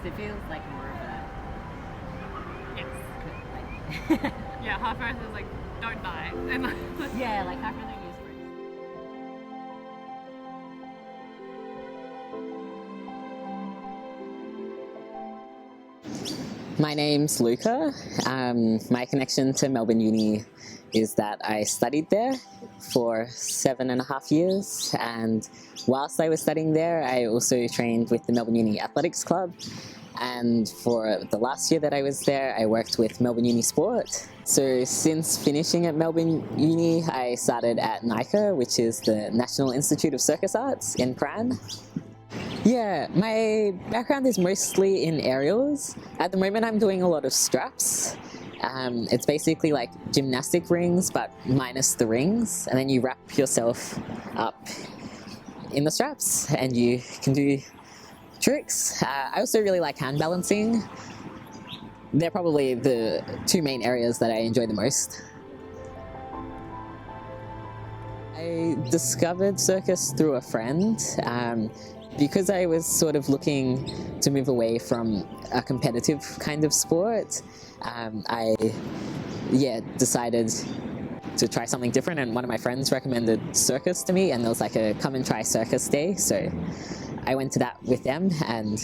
it feels like more of a Yes. like Yeah, half marathon is like, don't die. And like, yeah, like half marathon use words. My name's Luca. My connection to Melbourne Uni is that I studied there for 7.5 years, and whilst I was studying there, I also trained with the Melbourne Uni Athletics Club. And for the last year that I was there, I worked with Melbourne Uni Sport. So since finishing at Melbourne Uni, I started at NICA, which is the National Institute of Circus Arts in Cran. Yeah, my background is mostly in aerials. At the moment, I'm doing a lot of straps. It's basically like gymnastic rings, but minus the rings, and then you wrap yourself up in the straps, and you can do tricks. I also really like hand balancing. They're probably the two main areas that I enjoy the most. I discovered circus through a friend. Because I was sort of looking to move away from a competitive kind of sport, I decided to try something different, and one of my friends recommended circus to me, and there was like a come and try circus day, so I went to that with them and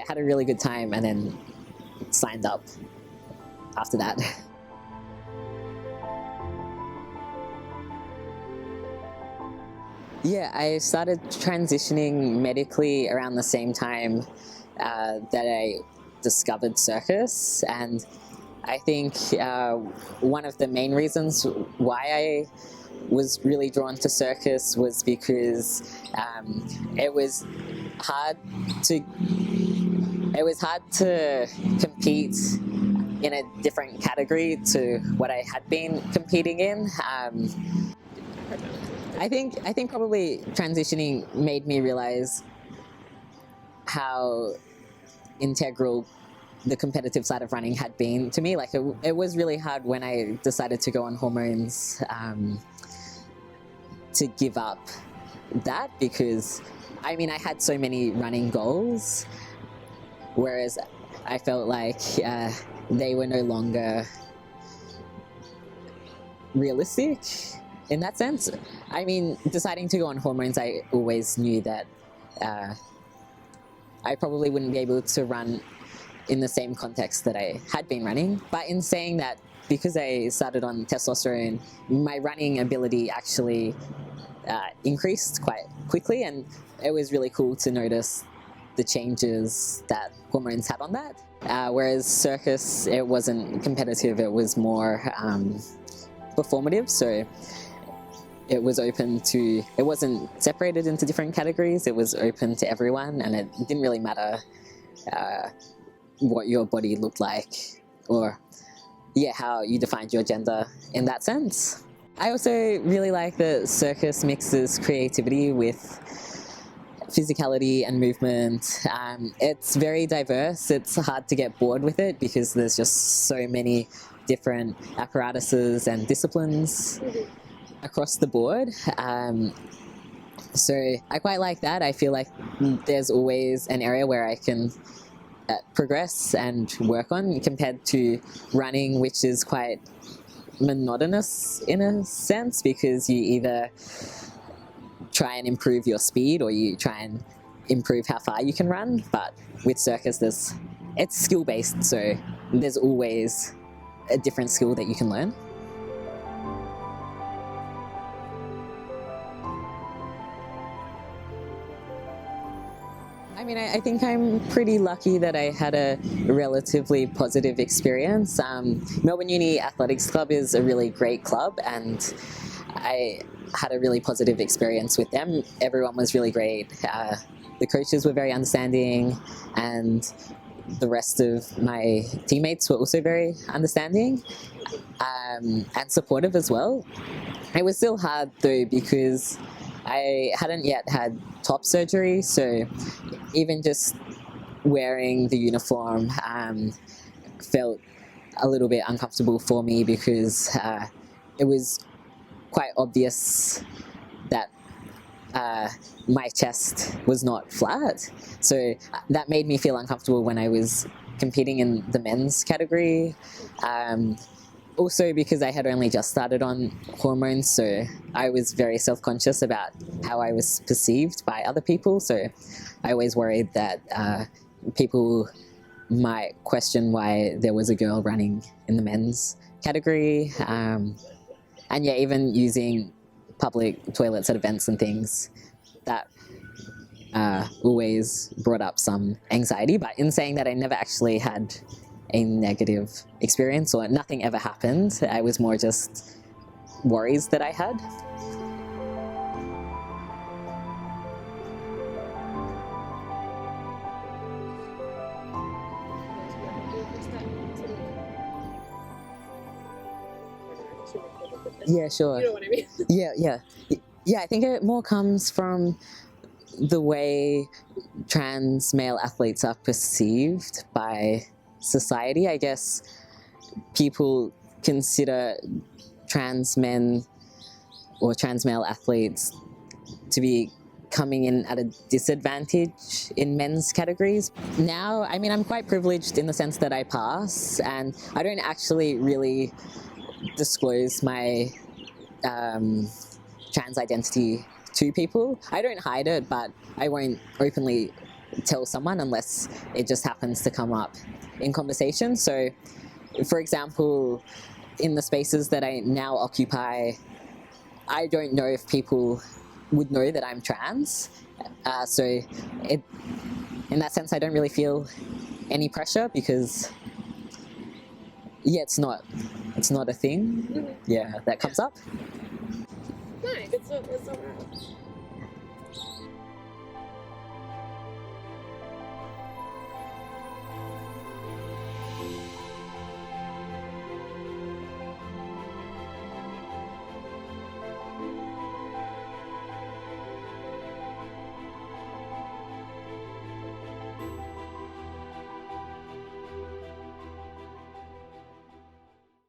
had a really good time, and then signed up after that. Yeah, I started transitioning medically around the same time that I discovered circus, and I think one of the main reasons why I was really drawn to circus was because it was hard to compete in a different category to what I had been competing in. I think probably transitioning made me realize how integral the competitive side of running had been to me. Like it was really hard when I decided to go on hormones to give up that, because I mean I had so many running goals, whereas I felt like they were no longer realistic in that sense. I mean, deciding to go on hormones, I always knew that I probably wouldn't be able to run in the same context that I had been running. But in saying that, because I started on testosterone, my running ability actually increased quite quickly, and it was really cool to notice the changes that hormones had on that. Whereas circus, it wasn't competitive, it was more performative, so it was open to, it wasn't separated into different categories, it was open to everyone, and it didn't really matter what your body looked like or how you defined your gender in that sense. I also really like that circus mixes creativity with physicality and movement. It's very diverse. It's hard to get bored with it because there's just so many different apparatuses and disciplines across the board. So I quite like that. I feel like there's always an area where I can progress and work on, compared to running, which is quite monotonous in a sense, because you either try and improve your speed or you try and improve how far you can run. But with circus, it's skill-based, so there's always a different skill that you can learn. I mean, I think I'm pretty lucky that I had a relatively positive experience. Melbourne Uni Athletics Club is a really great club, and I had a really positive experience with them. Everyone was really great. The coaches were very understanding, and the rest of my teammates were also very understanding and supportive as well. It was still hard though, because I hadn't yet had top surgery, so even just wearing the uniform felt a little bit uncomfortable for me, because it was quite obvious that my chest was not flat. So that made me feel uncomfortable when I was competing in the men's category. Also because I had only just started on hormones, so I was very self-conscious about how I was perceived by other people. So I always worried that people might question why there was a girl running in the men's category. And yeah, even using public toilets at events and things, that always brought up some anxiety. But in saying that, I never actually had a negative experience, or nothing ever happened. I was more just worries that I had. Yeah, sure. You know what I mean? Yeah, I think it more comes from the way trans male athletes are perceived by society. I guess people consider trans men or trans male athletes to be coming in at a disadvantage in men's categories. Now, I mean, I'm quite privileged in the sense that I pass, and I don't actually really disclose my trans identity to people. I don't hide it, but I won't openly tell someone unless it just happens to come up in conversation. So, for example, in the spaces that I now occupy, I don't know if people would know that I'm trans. So in that sense, I don't really feel any pressure because, yeah, it's not a thing. Yeah, that comes up. Nice. It's so